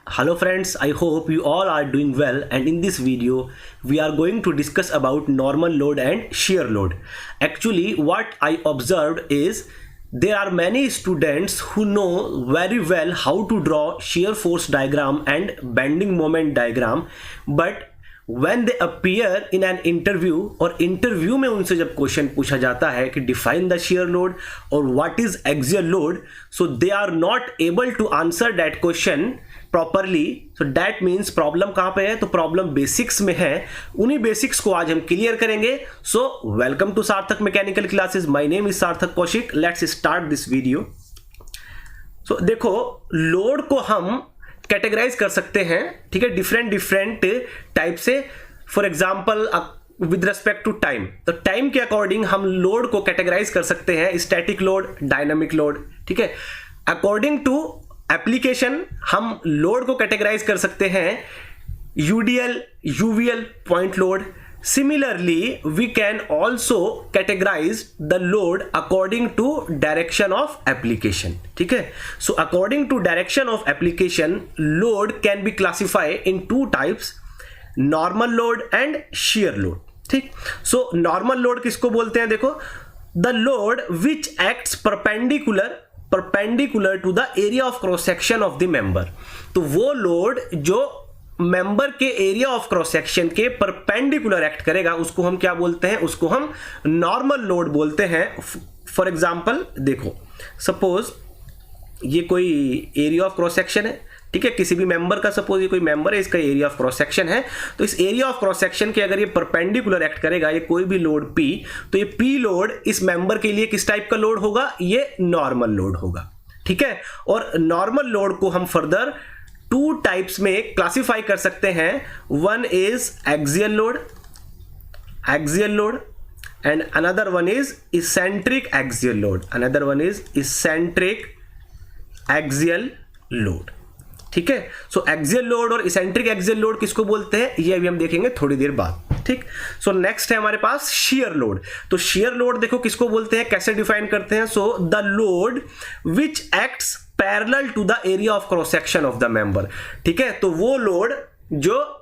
Hello friends, I hope you all are doing well, and in this video we are going to discuss about normal load and shear load. Actually what I observed is there are many students who know very well how to draw shear force diagram and bending moment diagram, but when they appear in an interview और interview में उनसे जब question पूछा जाता है कि define the shear load और what is axial load, so they are not able to answer that question properly. So that means problem कहाँ पे है? तो प्रॉब्लम बेसिक्स में है. उन्हीं बेसिक्स को आज हम क्लियर करेंगे. So welcome to Sarthak mechanical classes. My name is Sarthak Kaushik. Let's start this video. So देखो, लोड को हम कैटेगराइज कर सकते हैं, ठीक है, डिफरेंट टाइप से. For example with respect to time, तो टाइम के अकॉर्डिंग हम लोड को कैटेगराइज कर सकते हैं. स्टैटिक लोड, डायनामिक लोड, ठीक है. अकॉर्डिंग टू एप्लीकेशन हम लोड को कैटेगराइज कर सकते हैं UDL, UVL, point load. Similarly, we can also categorize the load according to direction of application. ठीक है. So according to direction of application, load can be classified in two types: normal load and shear load. ठीक. So normal load किसको बोलते हैं? देखो, the load which acts perpendicular to the area of cross section of the member. तो वो load जो member के area of cross section के परपेंडिकुलर एक्ट करेगा उसको हम क्या बोलते हैं? उसको हम नॉर्मल लोड बोलते हैं. फॉर एग्जांपल देखो, सपोज ये कोई एरिया ऑफ क्रॉस सेक्शन है, ठीक है, किसी भी मेंबर का. सपोज ये कोई मेंबर है, इसका एरिया ऑफ क्रॉस सेक्शन है. तो इस एरिया ऑफ क्रॉस सेक्शन के अगर ये परपेंडिकुलर एक्ट करेगा, ये कोई भी लोड P, तो ये P लोड इस मेंबर के लिए किस टाइप का लोड होगा? ये नॉर्मल लोड होगा, ठीक है. और नॉर्मल लोड को हम फर्दर टू टाइप्स में क्लासिफाई कर सकते हैं. One is axial load and another one is eccentric axial load. ठीक है. सो एक्सियल लोड और इसेंट्रिक एक्सियल लोड किसको बोलते हैं, ये अभी हम देखेंगे थोड़ी देर बाद. ठीक. सो नेक्स्ट है हमारे पास shear लोड. तो shear लोड देखो किसको बोलते हैं, कैसे डिफाइन करते हैं? So the load which acts parallel to the area of cross section of the member. ठीक है. तो वो लोड जो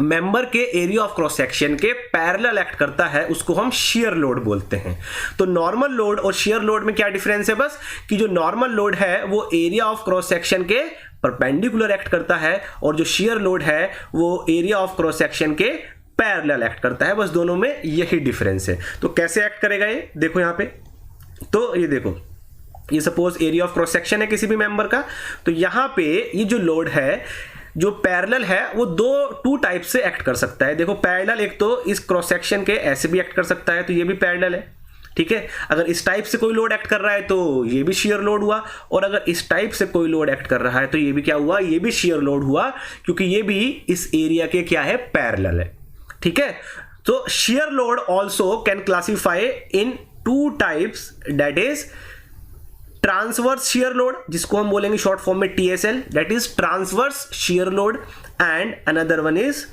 मेंबर के एरिया ऑफ क्रॉस सेक्शन के पैरेलल एक्ट करता है उसको हम shear लोड बोलते हैं. तो नॉर्मल लोड और shear लोड में क्या डिफरेंस है? बस कि जो नॉर्मल लोड है वो एरिया ऑफ क्रॉस सेक्शन के परपेंडिकुलर एक्ट करता है और जो shear लोड है वो एरिया ऑफ क्रॉस सेक्शन के पैरेलल एक्ट करता है. बस दोनों में यही डिफरेंस है. तो कैसे एक्ट करेगा ये देखो यहां पे. तो ये देखो, ये suppose area of cross section है किसी भी मेंबर का. तो यहां पे ये जो लोड है जो पैरेलल है वो टू टाइप से एक्ट कर सकता है. देखो पैरेलल, एक तो इस क्रॉस सेक्शन के ऐसे भी एक्ट कर सकता है, तो ये भी पैरेलल है, ठीक है. अगर इस टाइप से कोई लोड एक्ट कर रहा है तो ये भी shear लोड हुआ, और अगर इस टाइप से कोई लोड एक्ट कर रहा है तो ये भी क्या हुआ? ये भी shear लोड हुआ, क्योंकि ये भी इस एरिया के क्या है? पैरेलल है. ठीक है. तो shear load also can classify in two types, that is transverse shear load, जिसको हम बोलेंगे शॉर्ट फॉर्म में TSL, that is transverse shear load, and another one is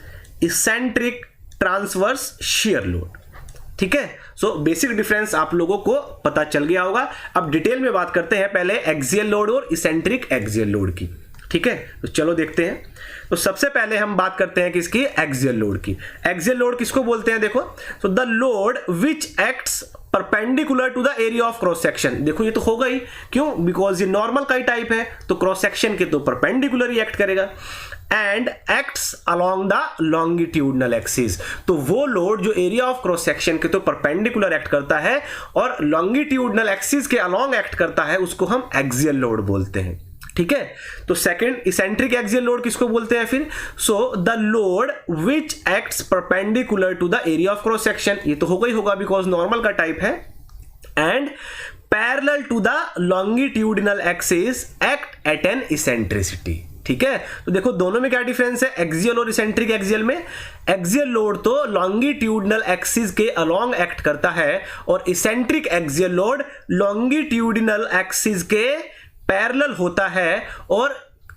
eccentric transverse shear load. ठीक है. सो बेसिक डिफरेंस आप लोगों को पता चल गया होगा. अब डिटेल में बात करते हैं पहले एक्सियल लोड और इसेंट्रिक एक्सियल लोड की. ठीक है. तो चलो देखते हैं. तो सबसे पहले हम बात करते हैं किसकी? एक्सियल लोड की. एक्सियल लोड किसको बोलते हैं? देखो, so the load which acts perpendicular to the area of cross section. देखो ये तो होगा ही, क्यों? बिकॉज ये नॉर्मल का ही टाइप है, तो क्रॉस सेक्शन के तो परपेंडिकुलर ही एक्ट करेगा. And acts along the longitudinal axis. तो वो लोड जो एरिया ऑफ क्रॉस सेक्शन के तो परपेंडिकुलर एक्ट करता है और लॉन्गिट्यूडनल एक्सिस के अलोंग एक्ट करता है, उसको हम एक्सियल लोड बोलते हैं. ठीक है. तो सेकंड, इसेंट्रिक एक्सियल लोड किसको बोलते हैं फिर? So the load which acts perpendicular to the area of cross section. ये तो होगा ही होगा बिकॉज नॉर्मल का टाइप है. And parallel to the longitudinal axis act at an eccentricity. ठीक है. तो देखो दोनों में क्या डिफरेंस है एक्सियल और इसेंट्रिक एक्सियल में? एक्सियल लोड तो लॉन्गिट्यूडनल एक्सिस के अलोंग एक्ट करता है और eccentric axial load longitudinal axis के पैरेलल होता है और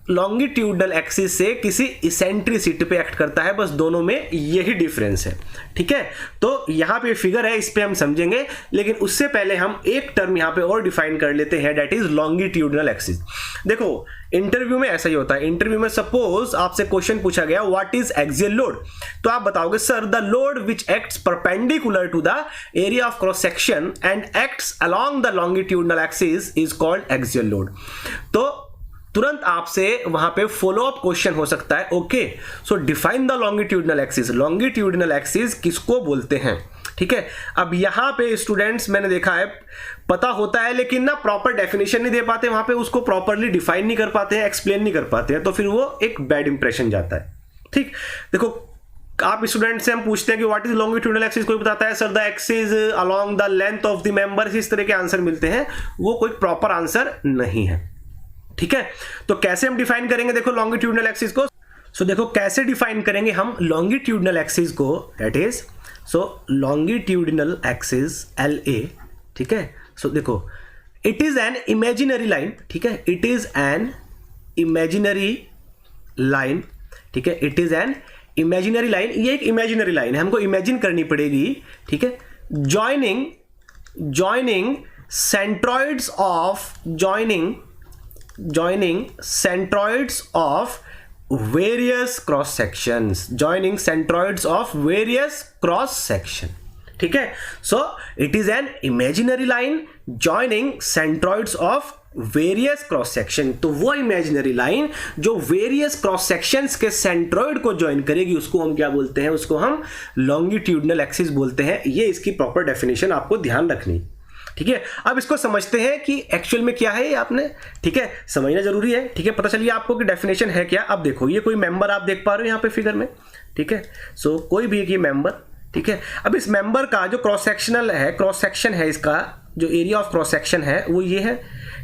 लॉन्गिट्यूडनल एक्सिस से किसी इसेंट्रिसिटी पे एक्ट करता है, बस दोनों में यही डिफरेंस है। ठीक है, तो यहाँ पे फिगर है, इस पे हम समझेंगे, लेकिन उससे पहले हम एक टर्म यहाँ पे और डिफाइन कर लेते हैं, दैट इज लॉन्गिट्यूडनल एक्सिस। देखो इंटरव्यू में ऐसा ही होता है, इंटरव्यू में सपोज आपसे क्वेश्चन पूछा गया व्हाट इज एक्सियल लोड, तो आप बताओगे sir the load which acts perpendicular to the area of cross section and acts along the longitudinal axis is called axial load. तो तुरंत आपसे वहां पे फॉलो अप क्वेश्चन हो सकता है, okay so define the longitudinal axis. Longitudinal axis किसको बोलते हैं? ठीक है, अब यहां पे स्टूडेंट्स मैंने देखा है पता होता है लेकिन ना प्रॉपर डेफिनेशन नहीं दे पाते, वहां पे उसको प्रॉपरली डिफाइन नहीं कर पाते हैं, एक्सप्लेन नहीं कर पाते हैं, तो फिर वो एक बैड इंप्रेशन जाता है। ठीक, देखो आप स्टूडेंट से हम पूछते हैं कि व्हाट इज लॉन्गिट्यूडनल एक्सिस, कोई बताता है sir the axis along the length of the member, इस तरह के आंसर मिलते हैं, वो कोई प्रॉपर आंसर नहीं है। ठीक है, तो कैसे हम डिफाइन करेंगे देखो लॉन्गिट्यूडनल एक्सिस को। सो देखो कैसे डिफाइन करेंगे हम लॉन्गिट्यूडनल एक्सिस को, that is so longitudinal axis LA। ठीक है, सो देखो it is an imaginary line. ठीक है, it is an imaginary line. ठीक है, it is an imaginary line, ये एक इमेजिनरी लाइन है, हमको इमेजिन करनी पड़ेगी। ठीक है, joining centroids of various cross section. ठीक है, so it is an imaginary line joining centroids of various cross section. तो वो इमेजिनरी लाइन जो वेरियस क्रॉस सेक्शंस के सेंट्रॉइड को ज्वाइन करेगी उसको हम क्या बोलते हैं? उसको हम लॉन्गिट्यूडनल एक्सिस बोलते हैं। ये इसकी प्रॉपर डेफिनेशन आपको ध्यान रखनी। ठीक है, अब इसको समझते हैं कि एक्चुअल में क्या है ये आपने, ठीक है, समझना जरूरी है। ठीक है, पता चलिए आपको कि डेफिनेशन है क्या। अब देखो ये कोई मेंबर आप देख पा रहे हो यहाँ पे फिगर में। ठीक है, सो कोई भी एक ये मेंबर। ठीक है, अब इस मेंबर का जो क्रॉस सेक्शन है, इसका जो एरिया ऑफ क्रॉस सेक्शन है वो ये है।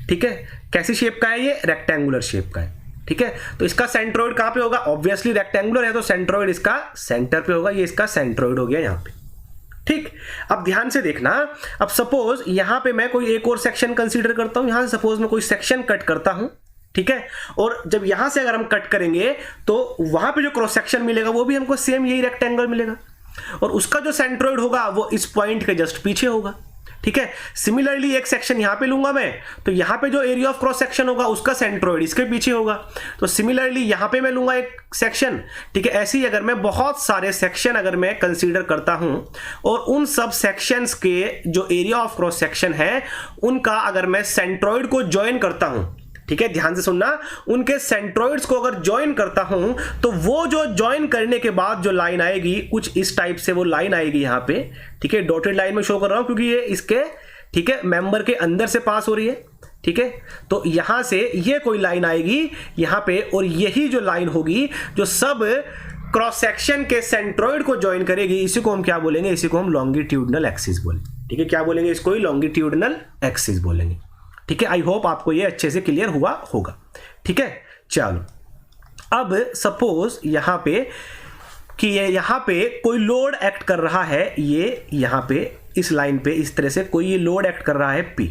ठीक है, कैसी शेप का है? ये रेक्टेंगुलर शेप का है। ठीक है, तो इसका सेंट्रोइड कहां पे होगा? ऑब्वियसली रेक्टेंगुलर है तो सेंट्रोइड इसका सेंटर पे होगा, ये इसका सेंट्रोइड हो गया यहां पे। ठीक, अब ध्यान से देखना, अब सपोज यहां पे मैं कोई एक और सेक्शन कंसीडर करता हूं, यहां से सपोज मैं कोई सेक्शन कट करता हूं। ठीक है, और जब यहां से अगर हम कट करेंगे तो वहां पे जो क्रॉस सेक्शन मिलेगा वो भी हमको सेम यही रेक्टेंगल मिलेगा, और उसका जो सेंट्रोइड होगा वो इस पॉइंट के जस्ट पीछे होगा। ठीक है, सिमिलरली एक सेक्शन यहां पे लूंगा मैं, तो यहां पे जो एरिया ऑफ क्रॉस सेक्शन होगा उसका सेंट्रोइड इसके पीछे होगा। तो सिमिलरली यहां पे मैं लूंगा एक सेक्शन। ठीक है, ऐसे ही अगर मैं बहुत सारे सेक्शन अगर मैं कंसीडर करता हूं और उन सब सेक्शंस के जो एरिया ऑफ क्रॉस सेक्शन है उनका अगर मैं सेंट्रोइड को ज्वाइन करता हूं, ठीक है, ध्यान से सुनना, उनके सेंट्रोइड्स को अगर ज्वाइन करता हूं तो वो जो ज्वाइन करने के बाद जो लाइन आएगी कुछ इस टाइप से वो लाइन आएगी यहां पे। ठीक है, डॉटेड लाइन में शो कर रहा हूं क्योंकि ये इसके, ठीक है, मेंबर के अंदर से पास हो रही है। ठीक है, तो यहां से ये कोई लाइन आएगी यहां पे, और यही जो लाइन होगी जो सब क्रॉस सेक्शन के सेंट्रोइड को ज्वाइन करेगी, इसी को हम क्या बोलेंगे? इसी को हम लॉन्गिट्यूडनल एक्सिस बोलेंगे। ठीक है, क्या बोलेंगे? इसको ही लॉन्गिट्यूडनल एक्सिस बोलेंगे। ठीक है, आई होप आपको ये अच्छे से क्लियर हुआ होगा। ठीक है, चलो अब सपोज यहां पे कि ये यहां पे कोई लोड एक्ट कर रहा है, ये यहां पे इस लाइन पे इस तरह से कोई ये लोड एक्ट कर रहा है P।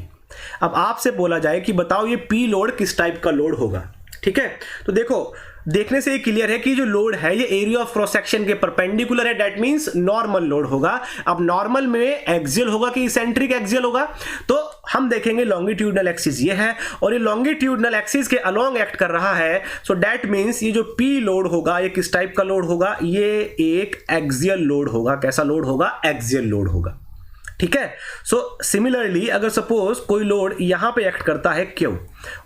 अब आपसे बोला जाए कि बताओ ये P लोड किस टाइप का लोड होगा। ठीक है, तो देखो देखने से ये क्लियर है कि जो लोड है ये एरिया ऑफ क्रॉस सेक्शन के परपेंडिकुलर है, दैट मींस नॉर्मल लोड होगा। अब नॉर्मल में एक्सियल होगा कि इसेंट्रिक एक्सियल होगा, तो हम देखेंगे लॉन्गिट्यूडनल एक्सिस ये है और ये लॉन्गिट्यूडनल एक्सिस के अलोंग एक्ट कर रहा है। सो दैट मींस ये जो P लोड होगा ये किस टाइप का लोड होगा? ये एक एक्सियल लोड होगा। कैसा लोड होगा? एक्सियल लोड होगा। ठीक है, सो सिमिलरली अगर सपोज कोई लोड यहां पे एक्ट करता है Q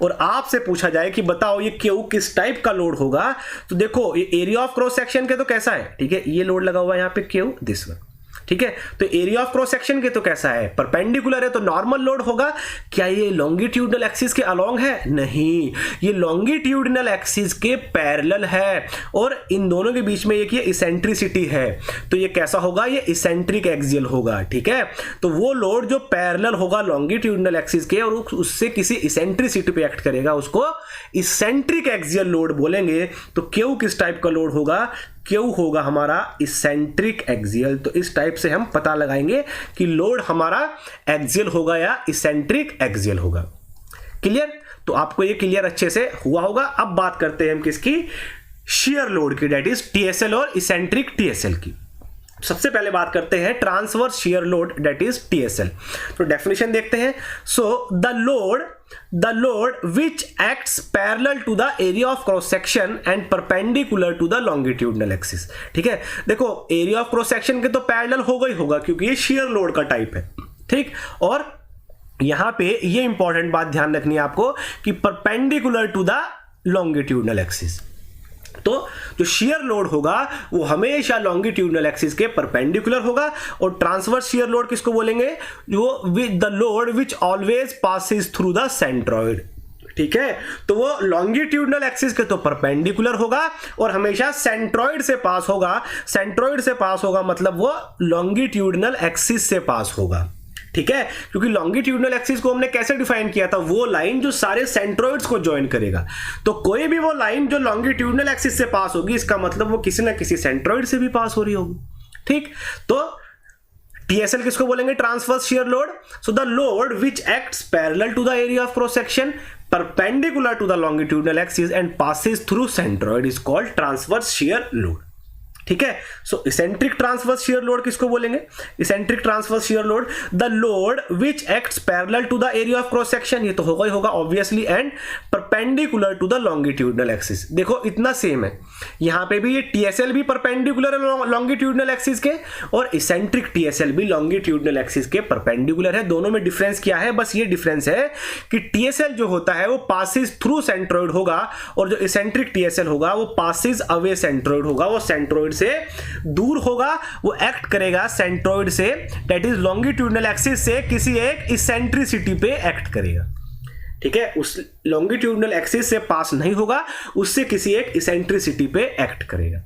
और आपसे पूछा जाए कि बताओ ये Q किस टाइप का लोड होगा, तो देखो ये एरिया ऑफ क्रॉस सेक्शन के तो कैसा है? ठीक है, ये लोड लगा हुआ है यहां पे Q, दिस वन। ठीक है, तो एरिया ऑफ क्रॉस सेक्शन के तो कैसा है? परपेंडिकुलर है, तो नॉर्मल लोड होगा। क्या ये लॉन्गिट्यूडनल एक्सिस के अलोंग है? नहीं, ये लॉन्गिट्यूडनल एक्सिस के पैरेलल है और इन दोनों के बीच में एक ये इसेंट्रिसिटी है, तो ये कैसा होगा? ये इसेंट्रिक एक्सियल होगा। ठीक है, तो वो लोड जो पैरेलल होगा लॉन्गिट्यूडनल एक्सिस के और उससे किसी इसेंट्रिसिटी पे एक्ट करेगा उसको इसेंट्रिक एक्सियल लोड बोलेंगे। तो Q किस टाइप का लोड होगा? Q होगा हमारा इसेंट्रिक एक्सियल। तो इस टाइप से हम पता लगाएंगे कि लोड हमारा एक्सियल होगा या इसेंट्रिक एक्सियल होगा। क्लियर? तो आपको ये क्लियर अच्छे से हुआ होगा। अब बात करते हैं हम किसकी, शियर लोड की, डेट इज टीएसएल और इसेंट्रिक टीएसएल की। सबसे पहले बात करते हैं transverse shear load, that is TSL. तो डेफिनेशन देखते हैं। So the load which acts parallel to the area of cross section and perpendicular to the longitudinal axis. ठीक है, देखो एरिया ऑफ क्रॉस सेक्शन के तो पैरेलल होगा ही होगा क्योंकि ये शियर लोड का टाइप है। ठीक, और यहां पे ये इंपॉर्टेंट बात ध्यान रखनी है आपको कि perpendicular to the longitudinal axis. तो जो शियर लोड होगा वो हमेशा लॉन्गिट्यूडनल एक्सिस के परपेंडिकुलर होगा। और ट्रांसवर्स शियर लोड किसको बोलेंगे, जो with the load which always passes through the centroid. ठीक है, तो वो लॉन्गिट्यूडनल एक्सिस के तो परपेंडिकुलर होगा और हमेशा सेंट्रॉइड से पास होगा। सेंट्रॉइड से पास होगा मतलब वो लॉन्गिट्यूडनल एक्सिस से पास होगा। ठीक है, क्योंकि लॉन्गिट्यूडनल एक्सिस को हमने कैसे डिफाइन किया था, वो लाइन जो सारे सेंट्रॉइड्स को ज्वाइन करेगा। तो कोई भी वो लाइन जो लॉन्गिट्यूडनल एक्सिस से पास होगी, इसका मतलब वो किसी ना किसी सेंट्रॉइड से भी पास हो रही होगी। ठीक, तो टीएसएल किसको बोलेंगे, transverse shear load. So the load which acts parallel to the area of cross section perpendicular to the longitudinal axis and passes through centroid is called transverse shear load. ठीक है, so eccentric transverse shear load किसको बोलेंगे, eccentric transverse shear load the load which acts parallel to the area of cross section, ये तो होगा ही होगा obviously, and perpendicular to the longitudinal axis. देखो इतना सेम है, यहां पे भी ये टीएसएल भी परपेंडिकुलर है लॉन्गिट्यूडनल एक्सिस के और इसेंट्रिक टीएसएल भी लॉन्गिट्यूडनल एक्सिस के परपेंडिकुलर है। दोनों में डिफरेंस क्या है, बस ये डिफरेंस है कि टीएसएल जो होता है वो पासिस थ्रू सेंट्रॉइड होगा और जो इसेंट्रिक टीएसएल होगा वो पासिस अवे सेंट्रॉइड होगा, वो सेंट्रॉइड से दूर होगा, वो एक्ट करेगा सेंट्रॉइड से, दैट इज लॉन्गिट्यूडनल एक्सिस से किसी एक इसेंट्रिसिटी पे एक्ट करेगा। ठीक है, उस लॉन्गिट्यूडनल एक्सिस से पास नहीं होगा, उससे किसी एक इसेंट्रिसिटी पे एक्ट करेगा।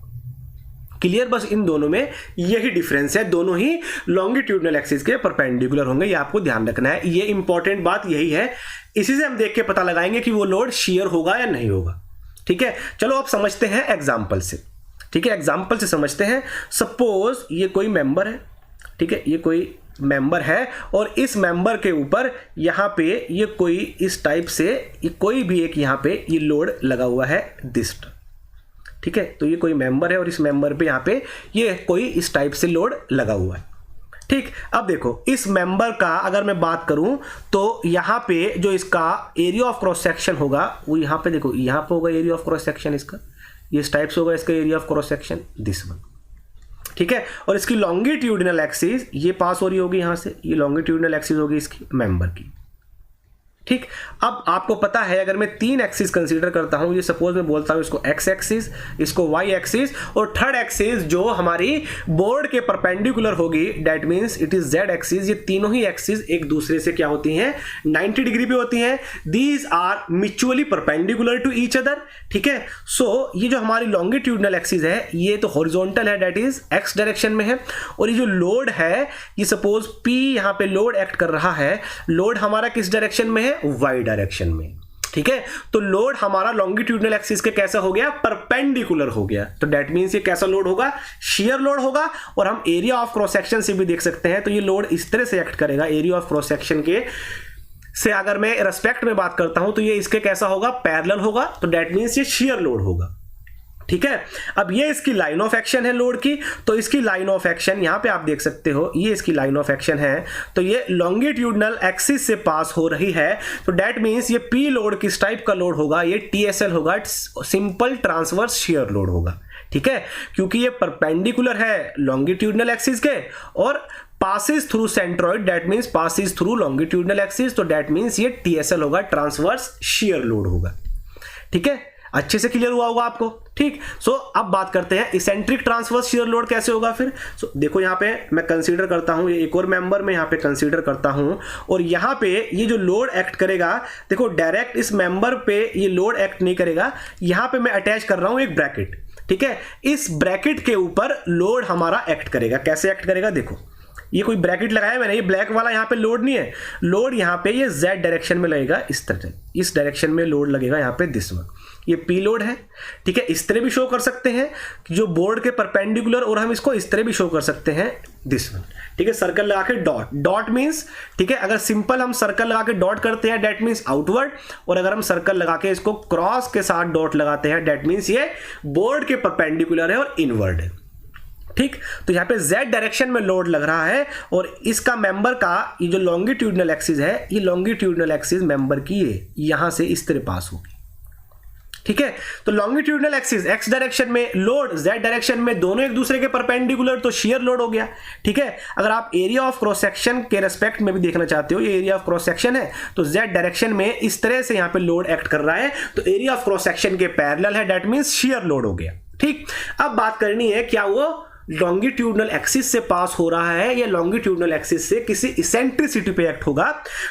क्लियर? बस इन दोनों में यही डिफरेंस है, दोनों ही लॉन्गिट्यूडनल एक्सिस के परपेंडिकुलर होंगे, ये आपको ध्यान रखना है। ये इंपॉर्टेंट बात यही है, इसी से हम देख के पता लगाएंगे कि वो लोड शियर होगा या नहीं होगा। ठीक है, चलो अब समझते हैं एग्जाम्पल से। ठीक है, एग्जाम्पल से समझते हैं। सपोज ये कोई मेंबर है, ठीक है, ये कोई मेंबर है और इस मेंबर के ऊपर यहाँ पे ये कोई इस टाइप से ये कोई भी एक यहाँ पे ये लोड लगा हुआ है दिस। ठीक है, तो ये कोई मेंबर है और इस मेंबर पे यहाँ पे ये कोई इस टाइप से लोड लगा हुआ है। ठीक, अब देखो इस मेंबर का अगर मैं बात करूं तो यहाँ पे जो इसका एरिया ऑफ क्रॉस सेक्शन होगा वो यहाँ पे देखो, यहाँ पे होगा एरिया ऑफ क्रॉस सेक्शन इसका, ये इस टाइप से होगा इसका area of cross section this one. ठीक है, और इसकी लॉन्गिट्यूडनल एक्सिस ये पास हो रही होगी यहाँ से, ये लॉन्गिट्यूडनल एक्सिस होगी इसकी मेंबर की। ठीक, अब आपको पता है अगर मैं 3 एक्सिस कंसीडर करता हूं, ये सपोज मैं बोलता हूं इसको एक्स एक्सिस, इसको वाई एक्सिस और थर्ड एक्सिस जो हमारी बोर्ड के परपेंडिकुलर होगी, that means it is Z axis. ये तीनों ही एक्सिस एक दूसरे से क्या होती हैं, 90 डिग्री पे होती हैं। These are mutually perpendicular to each other. ठीक है, सो ये जो हमारी लॉन्गिट्यूडनल एक्सिस है ये तो हॉरिजॉन्टल है, दैट इज एक्स डायरेक्शन में है, और ये जो लोड है ये सपोज पी यहाँ पे लोड एक्ट कर रहा है, लोड हमारा किस डायरेक्शन में है, वाई डायरेक्शन में। ठीक है, तो लोड हमारा लॉन्गिट्यूडनल एक्सिस के कैसा हो गया, परपेंडिकुलर हो गया। तो दैट मींस ये कैसा लोड होगा, शियर लोड होगा। और हम एरिया ऑफ क्रॉस सेक्शन से भी देख सकते हैं, तो ये लोड इस तरह से एक्ट करेगा एरिया ऑफ क्रॉस सेक्शन के से अगर मैं रेस्पेक्ट में बात करता हूं तो ये इसके कैसा होगा, पैरेलल होगा। तो दैट मींस ये शियर लोड होगा। ठीक है, अब ये इसकी लाइन ऑफ एक्शन है लोड की, तो इसकी लाइन ऑफ एक्शन यहां पे आप देख सकते हो, ये इसकी लाइन ऑफ एक्शन है, तो ये लॉन्गिट्यूडनल एक्सिस से पास हो रही है। तो दैट मींस ये पी लोड किस टाइप का लोड होगा, ये टीएसएल होगा, सिंपल ट्रांसवर्स शियर लोड होगा। ठीक है, क्योंकि ये परपेंडिकुलर है लॉन्गिट्यूडनल एक्सिस के और passes through centroid, that means passes through longitudinal axis, तो दैट मींस ये टीएसएल होगा, ट्रांसवर्स शियर लोड होगा। ठीक है, अच्छे से क्लियर हुआ होगा आपको। ठीक, सो अब बात करते हैं इसेंट्रिक ट्रांसवर्स शियर लोड कैसे होगा फिर। सो देखो यहाँ पे मैं कंसीडर करता हूँ, ये एक और मेंबर में यहाँ पे कंसीडर करता हूँ और यहाँ पे ये जो लोड एक्ट करेगा, देखो डायरेक्ट इस मेंबर पे ये लोड एक्ट नहीं करेगा, यहाँ पे मैं अटैच कर रहा हूँ एक ब्रैकेट। ठीक है, इस ब्रैकेट के ऊपर लोड हमारा एक्ट करेगा। कैसे एक्ट करेगा, देखो ये कोई ब्रैकेट लगाया मैंने, ये ब्लैक वाला यहाँ पे लोड नहीं है, लोड यहाँ पे ये जेड डायरेक्शन में लगेगा, इस तरह इस डायरेक्शन में लोड लगेगा यहाँ पे दिस वन। ये पी लोड है, ठीक है। इस तरह भी शो कर सकते हैं कि जो बोर्ड के परपेंडिकुलर, और हम इसको इस तरह भी शो कर सकते हैं, दिस वन, ठीक है। सर्कल लगा के डॉट, डॉट मींस, ठीक है, अगर सिंपल हम सर्कल लगा के डॉट करते हैं दैट मींस आउटवर्ड, और अगर हम सर्कल लगा के इसको क्रॉस के साथ डॉट लगाते हैं दैट मींस ये बोर्ड के परपेंडिकुलर है और इनवर्ड है, ठीक। तो यहाँ पे z डायरेक्शन में लोड लग रहा है और इसका मेंबर का ये जो लॉन्गिट्यूडनल एक्सिस है, ये लॉन्गिट्यूडनल एक्सिस मेंबर की है, यहां से इस तरह पास होगी, ठीक है। तो लॉन्गिट्यूडनल एक्सिस x डायरेक्शन में, लोड z डायरेक्शन में, दोनों एक दूसरे के परपेंडिकुलर, तो शियर लोड हो गया, ठीक है। अगर आप एरिया ऑफ क्रॉस सेक्शन के रेस्पेक्ट में भी देखना चाहते हो, ये एरिया ऑफ क्रॉस सेक्शन है, तो z डायरेक्शन में इस तरह से यहाँ पे लोड एक्ट कर रहा है, तो एरिया ऑफ क्रॉस सेक्शन के पैरेलल है, दैट मींस शियर लोड हो गया, ठीक। अब बात करनी है क्या वो लॉन्गिट्यूडनल एक्सिस से पास हो रहा है या लॉन्गिट्यूडनल एक्सिस से किसी इसेंट्रिसिटी पे एक्ट होगा।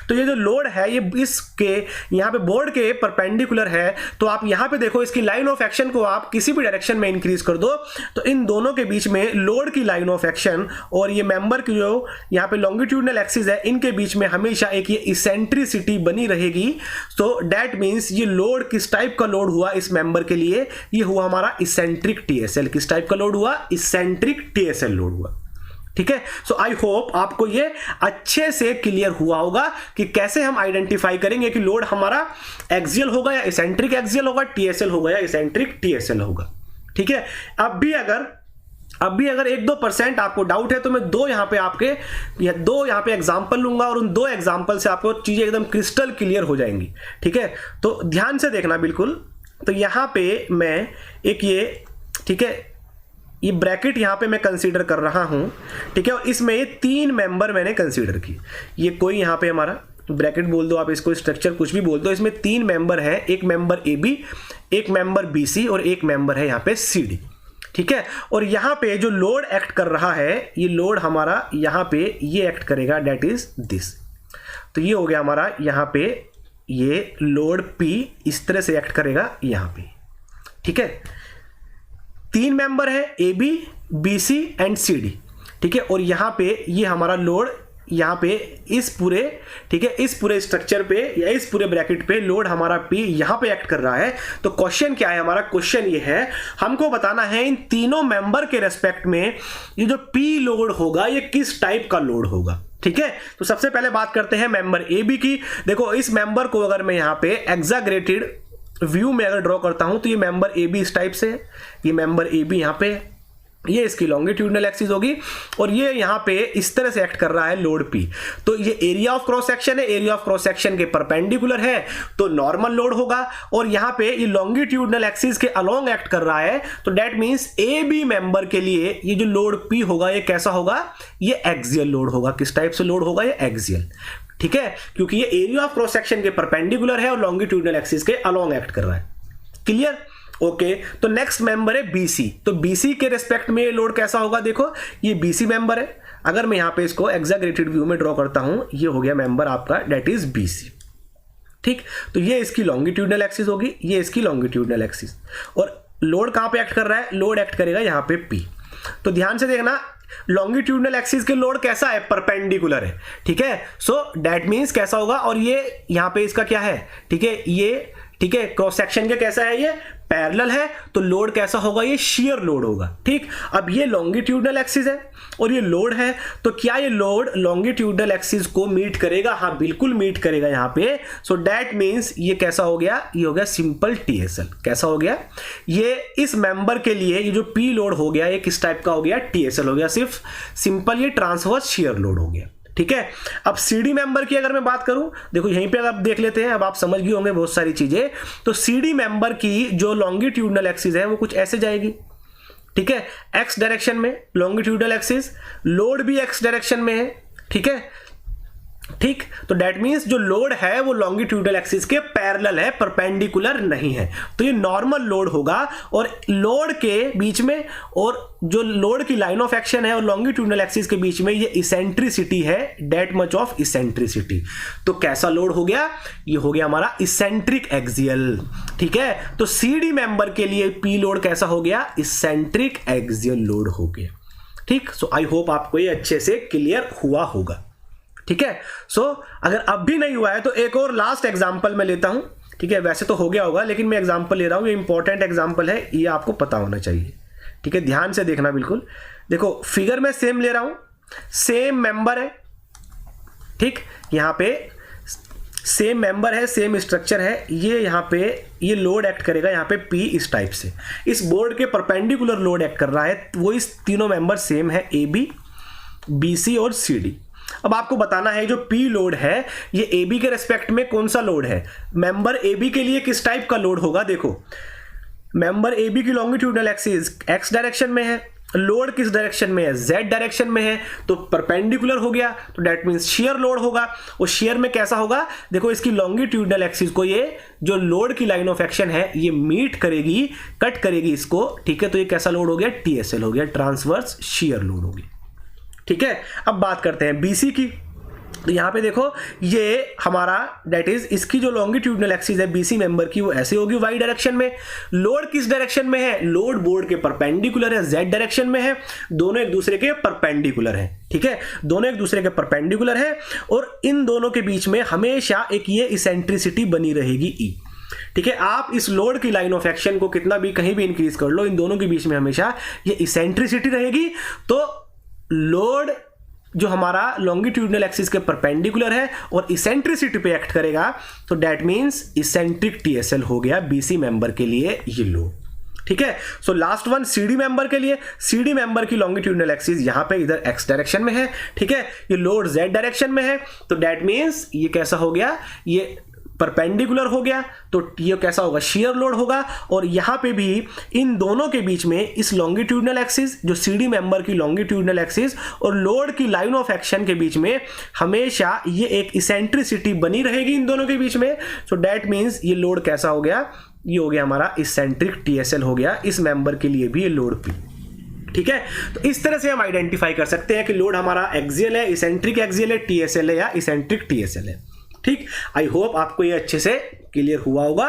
तो ये जो लोड है ये इसके यहाँ पे बोर्ड के परपेंडिकुलर है, तो आप यहाँ पे देखो इसकी लाइन ऑफ एक्शन को आप किसी भी डायरेक्शन में इंक्रीज कर दो, तो इन दोनों के बीच में लोड की लाइन ऑफ एक्शन और ये मेंबर की जो यहाँ पे लॉन्गिट्यूडनल एक्सिस है, इनके बीच में हमेशा एक ये इसेंट्रिसिटी बनी रहेगी। तो दैट मीन्स ये लोड किस टाइप का लोड हुआ इस मेंबर के लिए, ये हुआ हमारा इसेंट्रिक टीएसएल। किस टाइप का लोड हुआ? इसेंट्रिक टीएसएल लोड हुआ, ठीक है। सो आई होप आपको ये अच्छे से क्लियर हुआ होगा कि कैसे हम आइडेंटिफाई करेंगे कि लोड हमारा एक्सियल होगा या इसेंट्रिक एक्सियल होगा, टीएसएल होगा या इसेंट्रिक टीएसएल होगा, ठीक है। अब भी अगर 1-2% आपको डाउट है तो मैं दो यहाँ पे एग्जांपल लूंगा और उन दो एग्जांपल से आपको चीजें एकदम क्रिस्टल क्लियर हो जाएंगी, ठीक है। तो ध्यान से देखना बिल्कुल। तो यहाँ पे मैं एक ये, ठीक है, ये ब्रैकेट यहाँ पे मैं कंसीडर कर रहा हूँ, ठीक है, और इसमें ये 3 मेंबर मैंने कंसीडर की। ये कोई यहाँ पे हमारा ब्रैकेट बोल दो आप इसको, स्ट्रक्चर कुछ भी बोल दो, इसमें 3 मेंबर है, एक मेंबर AB, एक मेंबर BC और एक मेंबर है यहाँ पे CD, ठीक है। और यहाँ पे जो लोड एक्ट कर रहा है, ये लोड हमारा यहाँ पे ये एक्ट करेगा, दैट इज दिस। तो ये हो गया हमारा यहाँ पे ये लोड P इस तरह से एक्ट करेगा यहाँ पे, ठीक है। 3 मेंबर है AB, BC एंड CD, ठीक है। और यहाँ पे ये हमारा लोड यहाँ पे इस पूरे, ठीक है, इस पूरे स्ट्रक्चर पे या इस पूरे ब्रैकेट पे लोड हमारा P यहाँ पे एक्ट कर रहा है। तो क्वेश्चन क्या है हमारा? क्वेश्चन ये है, हमको बताना है इन तीनों मेंबर के रेस्पेक्ट में ये जो P लोड होगा ये किस टाइप का लोड होगा, ठीक है। तो सबसे पहले बात करते हैं मेंबर AB की। देखो इस मेंबर को अगर मैं यहाँ पे एग्जाग्रेटेड व्यू में अगर ड्रॉ करता हूं तो ये मेंबर AB इस टाइप से है, ये मेंबर AB यहाँ पे, ये इसकी लॉन्गिट्यूडनल एक्सिस होगी और ये यहाँ पे इस तरह से एक्ट कर रहा है लोड P। तो ये एरिया ऑफ क्रॉस सेक्शन है, एरिया ऑफ क्रॉस सेक्शन के परपेंडिकुलर है तो नॉर्मल लोड होगा, और यहाँ पे ये लॉन्गिट्यूडनल एक्सिस के अलोंग एक्ट कर रहा है, तो दैट मींस AB मेंबर के लिए ये जो लोड P होगा ये कैसा होगा? ये एक्सियल लोड होगा। किस टाइप से लोड होगा? ये एक्सियल, ठीक है, क्योंकि ये एरिया ऑफ क्रॉस सेक्शन के परपेंडिकुलर है और लॉन्गिट्यूडनल एक्सिस के अलोंग एक्ट कर रहा है। क्लियर? ओके। तो नेक्स्ट मेंबर है BC। तो BC के रेस्पेक्ट में ये लोड कैसा होगा? देखो ये BC मेंबर है, अगर मैं यहाँ पे इसको एग्जाग्रेटेड व्यू में ड्रॉ करता हूं, ये हो गया मेंबर आपका, दैट इज BC, ठीक। तो ये इसकी लॉन्गिट्यूडनल एक्सिस होगी, ये इसकी लॉन्गिट्यूडनल एक्सिस, और लोड कहां पे एक्ट कर रहा है? लोड एक्ट करेगा यहाँ पे P। तो ध्यान से देखना, लॉन्गिट्यूडनल एक्सिस के लोड कैसा है? परपेंडिकुलर है, ठीक है। सो दैट मींस कैसा होगा? और ये यहाँ पे इसका क्या है? ठीक है, ये, ठीक है, क्रॉस सेक्शन के कैसा है? ये पैरेलल है, तो लोड कैसा होगा? ये शियर लोड होगा, ठीक। अब ये लॉन्गिट्यूडनल एक्सिस है और ये लोड है, तो क्या ये लोड लॉन्गिट्यूडनल एक्सिस को मीट करेगा? हाँ बिल्कुल मीट करेगा यहाँ पे। सो दैट मींस ये कैसा हो गया? ये हो गया सिंपल टीएसएल। कैसा हो गया? ये इस मेंबर के लिए ये जो P लोड हो गया ये किस टाइप का हो गया? टीएसएल हो गया, सिर्फ सिंपल ये ट्रांसवर्स शियर लोड हो गया, ठीक है। अब CD मेंबर की अगर मैं बात करूं, देखो यहीं पे आप देख लेते हैं, अब आप समझ गए होंगे बहुत सारी चीजें। तो CD मेंबर की जो लॉन्गिट्यूडनल एक्सिस है वो कुछ ऐसे जाएगी, ठीक है, X डायरेक्शन में लॉन्गिट्यूडनल एक्सिस, लोड भी X डायरेक्शन में है, ठीक है, ठीक। तो दैट मींस जो लोड है वो लॉन्गिट्यूडनल एक्सिस के पैरेलल है, परपेंडिकुलर नहीं है, तो ये नॉर्मल लोड होगा। और लोड के बीच में और जो लोड की लाइन ऑफ एक्शन है और लॉन्गिट्यूडनल एक्सिस के बीच में ये इसेंट्रिसिटी है, दैट मच ऑफ इसेंट्रिसिटी। तो कैसा लोड हो गया? ये हो गया हमारा इसेंट्रिक एक्सियल, ठीक है। तो CD मेंबर के लिए P लोड कैसा हो गया? इसेंट्रिक एक्सियल लोड हो गया, ठीक। सो आई होप आपको ये अच्छे से क्लियर हुआ होगा, ठीक है। सो अगर अब भी नहीं हुआ है तो एक और लास्ट एग्जांपल मैं लेता हूं, ठीक है, वैसे तो हो गया होगा लेकिन मैं एग्जांपल ले रहा हूँ, ये इंपॉर्टेंट एग्जांपल है, ये आपको पता होना चाहिए। ठीक है, ध्यान से देखना बिल्कुल। देखो फिगर में सेम ले रहा हूँ, सेम मेंबर है, ठीक, यहाँ पे सेम मेंबर है, सेम स्ट्रक्चर है, ये यहाँ पे ये लोड एक्ट करेगा यहाँ पे P इस टाइप से, इस बोर्ड के परपेंडिकुलर लोड एक्ट कर रहा है, वो इस तीनों मेंबर सेम है AB, BC और CD। अब आपको बताना है जो P लोड है ये AB के रेस्पेक्ट में कौन सा लोड है, मेंबर AB के लिए किस टाइप का लोड होगा। देखो मेंबर AB की लॉन्गिट्यूडनल एक्सिस x डायरेक्शन में है, लोड किस डायरेक्शन में है, z डायरेक्शन में है, तो परपेंडिकुलर हो गया, तो दैट मींस शेयर लोड होगा। और शेयर में कैसा होगा, देखो इसकी लॉन्गिट्यूडनल एक्सिस को ये जो लोड की लाइन ऑफ एक्शन है ये मीट करेगी, कट करेगी इसको, ठीक है, तो ये कैसा लोड हो गया, TSL हो गया, ट्रांसवर्स शेयर लोड हो गया। ठीक है, अब बात करते हैं BC की। तो यहाँ पे देखो ये हमारा दैट इज इसकी जो लॉन्गिट्यूडनल एक्सिस है BC मेंबर की वो ऐसे होगी y डायरेक्शन में, लोड किस डायरेक्शन में है, लोड बोर्ड के परपेंडिकुलर है, z डायरेक्शन में है, दोनों एक दूसरे के परपेंडिकुलर है। ठीक है, दोनों एक दूसरे के परपेंडिकुलर है और इन दोनों के बीच में हमेशा एक ये इसेंट्रिसिटी बनी रहेगी E। ठीक है, आप इस लोड की लाइन ऑफ एक्शन को कितना भी कहीं भी इंक्रीज कर लो, इन दोनों के बीच में हमेशा ये इसेंट्रिसिटी रहेगी। तो लोड जो हमारा लॉन्गिट्यूडनल एक्सिस के परपेंडिकुलर है और इसेंट्रिसिटी पे एक्ट करेगा, तो दैट मींस इसेंट्रिक TSL हो गया BC मेंबर के लिए ये लोड। ठीक है, so last one CD member के लिए, CD मेंबर की लॉन्गिट्यूडनल एक्सिस यहां पे इधर x डायरेक्शन में है, ठीक है, ये लोड z डायरेक्शन में है, तो दैट मींस ये कैसा हो गया, ये परपेंडिकुलर हो गया, तो ये कैसा होगा, शेयर लोड होगा। और यहां पे भी इन दोनों के बीच में इस लॉन्गिट्यूडनल एक्सिस जो CD मेंबर की लॉन्गिट्यूडनल एक्सिस और लोड की लाइन ऑफ एक्शन के बीच में हमेशा ये एक इसेंट्रिसिटी बनी रहेगी इन दोनों के बीच में। सो दैट मींस ये लोड कैसा हो गया, ये हो गया हमारा इसेंट्रिक TSL हो गया, इस मेंबर के लिए भी ये लोड P। ठीक है, तो इस तरह से हम आइडेंटिफाई कर सकते हैं कि लोड हमारा एक्सियल है, इसेंट्रिक एक्सियल है, TSL है या इसेंट्रिक TSL है। ठीक, आई होप आपको ये अच्छे से क्लियर हुआ होगा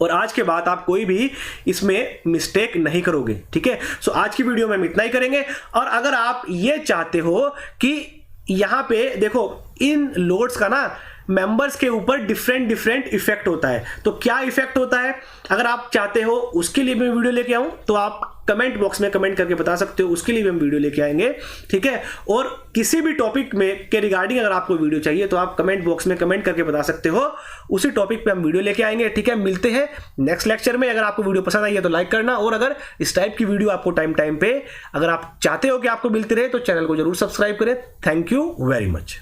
और आज के बाद आप कोई भी इसमें मिस्टेक नहीं करोगे। ठीक है, सो आज की वीडियो में हम इतना ही करेंगे। और अगर आप ये चाहते हो कि यहां पे देखो इन लोड्स का ना मेंबर्स के ऊपर डिफरेंट इफेक्ट होता है, तो क्या इफेक्ट होता है, अगर आप चाहते हो उसके लिए मैं वीडियो लेके आऊं तो आप कमेंट बॉक्स में कमेंट करके बता सकते हो, उसके लिए भी हम वीडियो लेके आएंगे। ठीक है, और किसी भी टॉपिक में के रिगार्डिंग अगर आपको वीडियो चाहिए तो आप कमेंट बॉक्स में कमेंट करके बता सकते हो, उसी टॉपिक पे हम वीडियो लेके आएंगे। ठीक है, मिलते हैं नेक्स्ट लेक्चर में। अगर आपको वीडियो पसंद आई है तो लाइक करना, और अगर इस टाइप की वीडियो आपको टाइम पे अगर आप चाहते हो कि आपको मिलती रहे तो चैनल को जरूर सब्सक्राइब करें। Thank you very much.